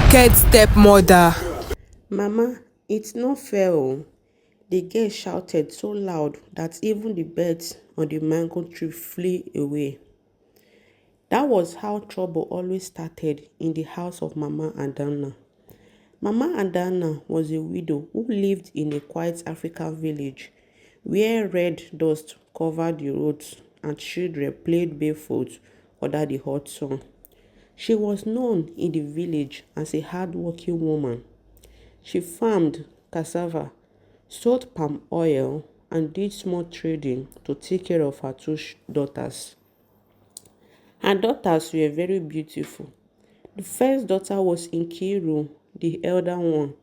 wicked stepmother. Mama, it's not fair. Oh. The girl shouted so loud that even the birds on the mango tree flew away. That was how trouble always started in the house of Mama Adana. Mama Adana was a widow who lived in a quiet African village where red dust covered the roads and children played barefoot under the hot sun. She was known in the village as a hard-working woman. She farmed cassava, sold palm oil, and did small trading to take care of her two daughters. Her daughters were very beautiful. The first daughter was Nkiru, the elder one.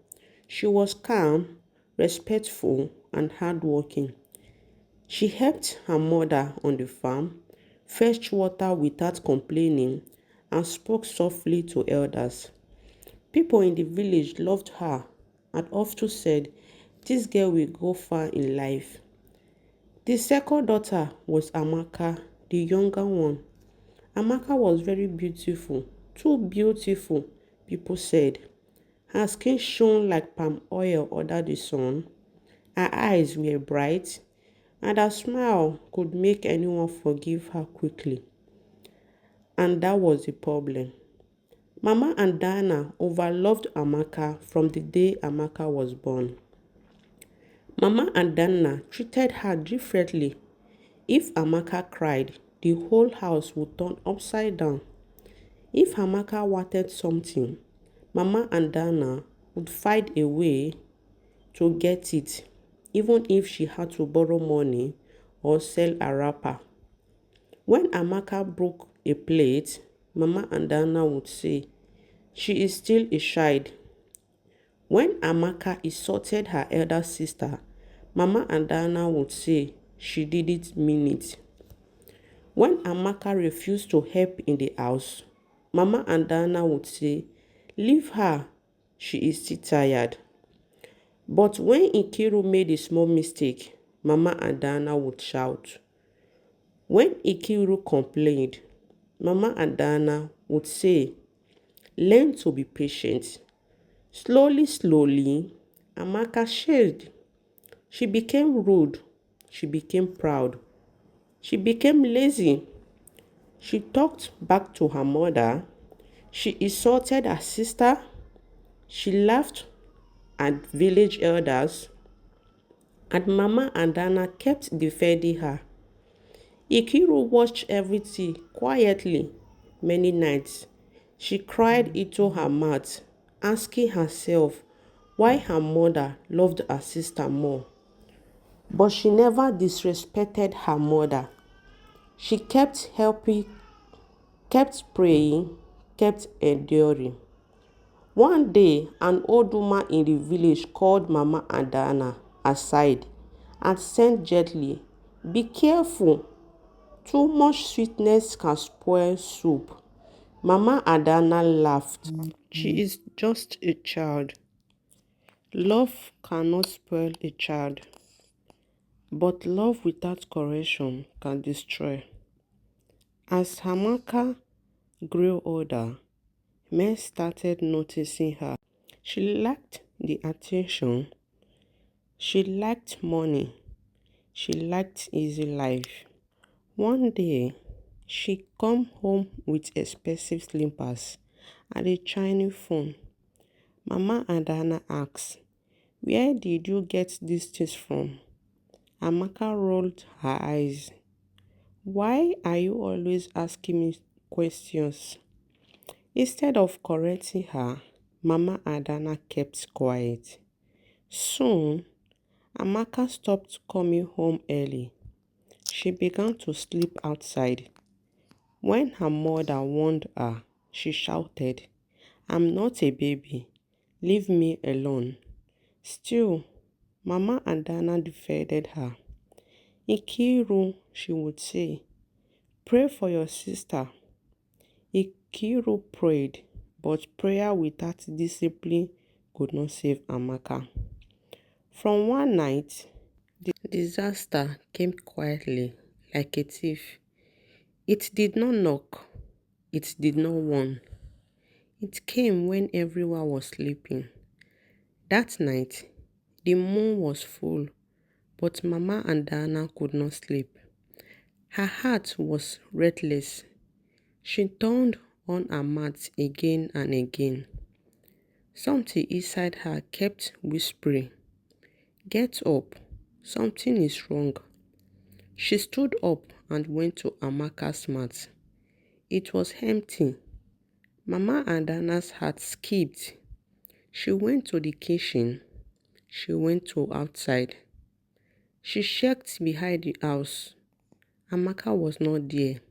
She was calm, respectful, and hardworking. She helped her mother on the farm, fetched water without complaining, and spoke softly to elders. People in the village loved her and often said, "This girl will go far in life." The second daughter was Amaka, the younger one. Amaka was very beautiful, too beautiful, people said. Her skin shone like palm oil under the sun. Her eyes were bright, and her smile could make anyone forgive her quickly. And that was the problem. Mama and Diana overloved Amaka from the day Amaka was born. Mama and Diana treated her differently. If Amaka cried, the whole house would turn upside down. If Amaka wanted something, Mama and Diana would find a way to get it, even if she had to borrow money or sell a wrapper. When Amaka broke a plate, Mama and Diana would say, "She is still a child." When Amaka insulted her elder sister, Mama and Diana would say she didn't mean it. When Amaka refused to help in the house, Mama and Diana would say, "Leave her, she is still tired." But when Ikiru made a small mistake, Mama and Diana would shout. When Ikiru complained, Mama and Diana would say, "Learn to be patient." Slowly, Amaka changed. She became rude. She became proud. She became lazy. She talked back to her mother. She insulted her sister. She laughed at village elders. And Mama and Dana kept defending her. Ikiru watched everything quietly many nights. She cried into her mat, asking herself why her mother loved her sister more. But she never disrespected her mother. She kept helping, kept praying, kept enduring. One day, an old woman in the village called Mama Adana aside and said gently, "Be careful. Too much sweetness can spoil soup." Mama Adana laughed. "She is just a child. Love cannot spoil a child. But love without correction can destroy." As Hamaka grew older, men started noticing her. She lacked the attention. She liked money. She liked easy life. One day, she come home with expensive slippers and a shiny phone. Mama Adana asked, "Where did you get these things from?" Amaka rolled her eyes. "Why are you always asking me questions?" Instead of correcting her, Mama Adana kept quiet. Soon, Amaka stopped coming home early. She began to sleep outside. When her mother warned her, she shouted, "I'm not a baby. Leave me alone." Still, Mama Adana defended her. "Ikiru," she would say, "pray for your sister." Ikiru prayed, but prayer without discipline could not save Amaka. From one night, the disaster came quietly, like a thief. It did not knock. It did not warn. It came when everyone was sleeping. That night, the moon was full, but Mama and Diana could not sleep. Her heart was restless. She turned on her mat again and again. Something inside her kept whispering, "Get up, something is wrong." She stood up and went to Amaka's mat. It was empty. Mama and Diana's heart skipped. She went to the kitchen. She went to outside. She checked behind the house. Amaka was not there.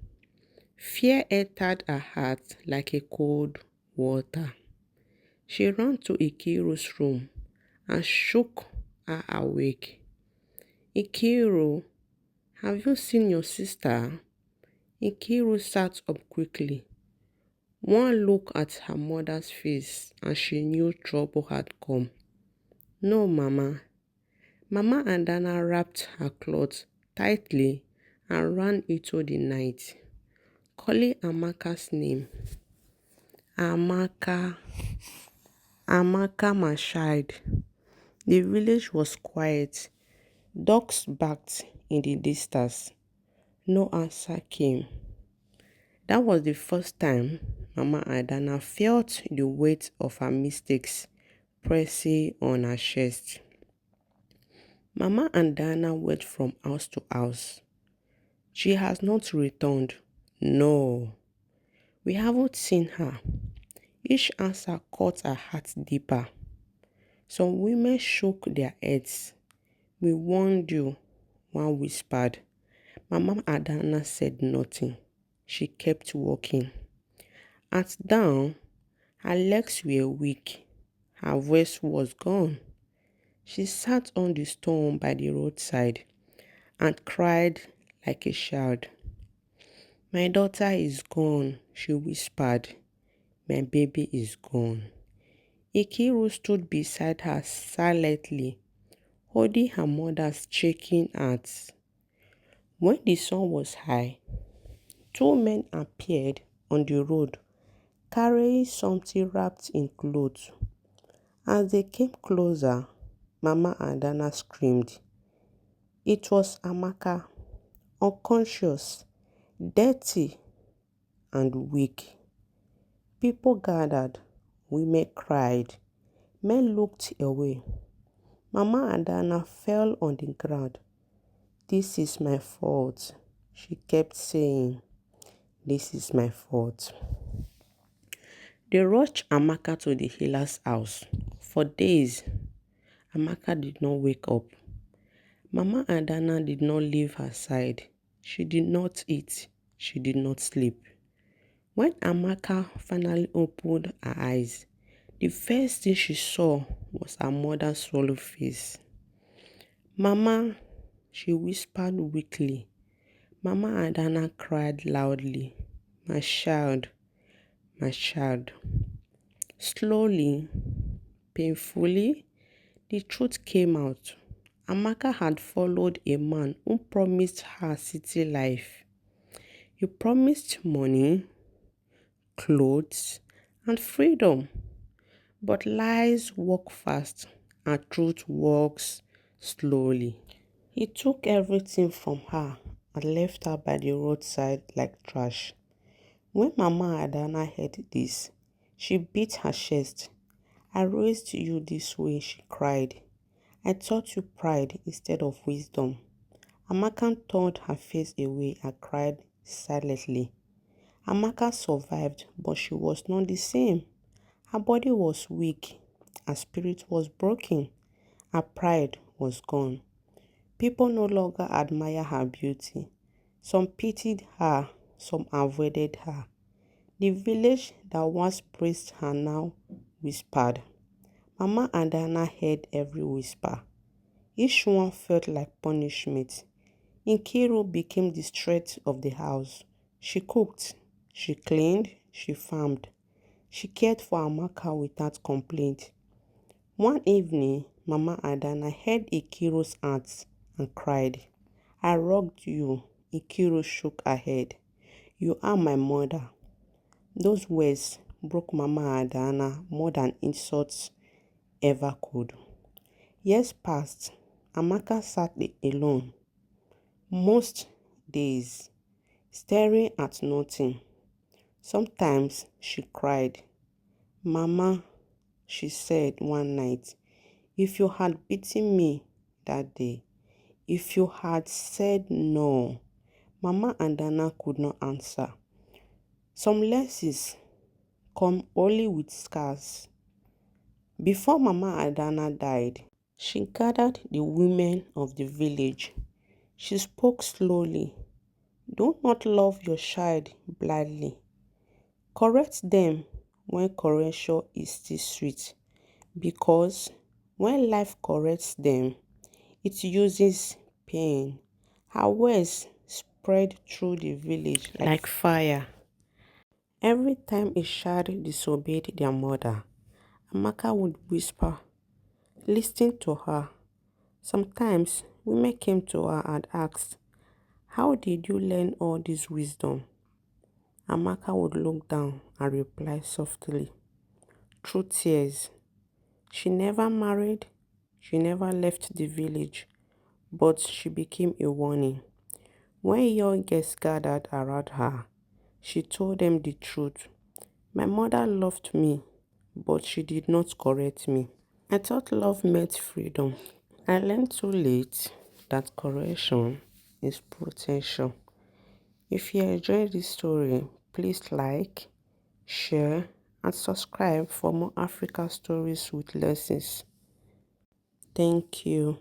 Fear entered her heart like a cold water. She ran to Ikiru's room and shook her awake. "Ikiru, have you seen your sister?" Ikiru sat up quickly. One look at her mother's face and she knew trouble had come. "No, Mama." Mama and Dana wrapped her clothes tightly and ran into the night, calling Amaka's name. "Amaka, Amaka, my child." The village was quiet. Dogs barked in the distance. No answer came. That was the first time Mama Adana felt the weight of her mistakes pressing on her chest. Mama and Diana went from house to house. "She has not returned." "No, we haven't seen her." Each answer cut her heart deeper. Some women shook their heads. "We warned you," one whispered. Mama Adana said nothing. She kept walking. At dawn, her legs were weak. Her voice was gone. She sat on the stone by the roadside and cried like a child. "My daughter is gone," she whispered. "My baby is gone." Ikiru stood beside her silently, holding her mother's shaking hands. When the sun was high, two men appeared on the road, carrying something wrapped in clothes. As they came closer, Mama Adana screamed. It was Amaka, unconscious, dirty, and weak. People gathered, women cried, men looked away. Mama Adana fell on the ground. "This is my fault," she kept saying. "This is my fault." They rushed Amaka to the healer's house. For days, Amaka did not wake up. Mama Adana did not leave her side. She did not eat. She did not sleep. When Amaka finally opened her eyes, the first thing she saw was her mother's swollen face. "Mama," she whispered weakly. Mama Adana cried loudly. "My child, my child." Slowly, painfully, the truth came out. Amaka had followed a man who promised her city life. He promised money, clothes, and freedom. But lies walk fast and truth walks slowly. He took everything from her and left her by the roadside like trash. When Mama Adana heard this, she beat her chest. "I raised you this way," she cried. "I taught you pride instead of wisdom." Amaka turned her face away and cried silently. Amaka survived, but she was not the same. Her body was weak, her spirit was broken, her pride was gone. People no longer admired her beauty. Some pitied her, some avoided her. The village that once praised her now whispered. Mama and Diana heard every whisper. Each one felt like punishment. Nkiru became the strength of the house. She cooked, she cleaned, she farmed. She cared for Amaka without complaint. One evening, Mama Adana held Ikiru's hands and cried. "I rocked you." Ikiru shook her head. "You are my mother." Those words broke Mama Adana more than insults ever could. Years passed. Amaka sat alone most days, staring at nothing. Sometimes she cried. Mama, she said one night, if you had beaten me that day, if you had said no. Mama Adana could not answer. Some lessons come only with scars. Before Mama Adana died, she gathered the women of the village. She spoke slowly. Do not love your child blindly. Correct them when correction is still sweet, because when life corrects them, it uses pain. Her words spread through the village like fire. Every time a child disobeyed their mother, Amaka would whisper, listen to her. Sometimes women came to her and asked, how did you learn all this wisdom? Amaka would look down and reply softly, through tears. She never married, she never left the village, but she became a warning. When young guests gathered around her, she told them the truth. My mother loved me, but she did not correct me. I thought love meant freedom. I learned too late that correction is protection. If you enjoyed this story, please like, share, and subscribe for more Africa stories with lessons. Thank you.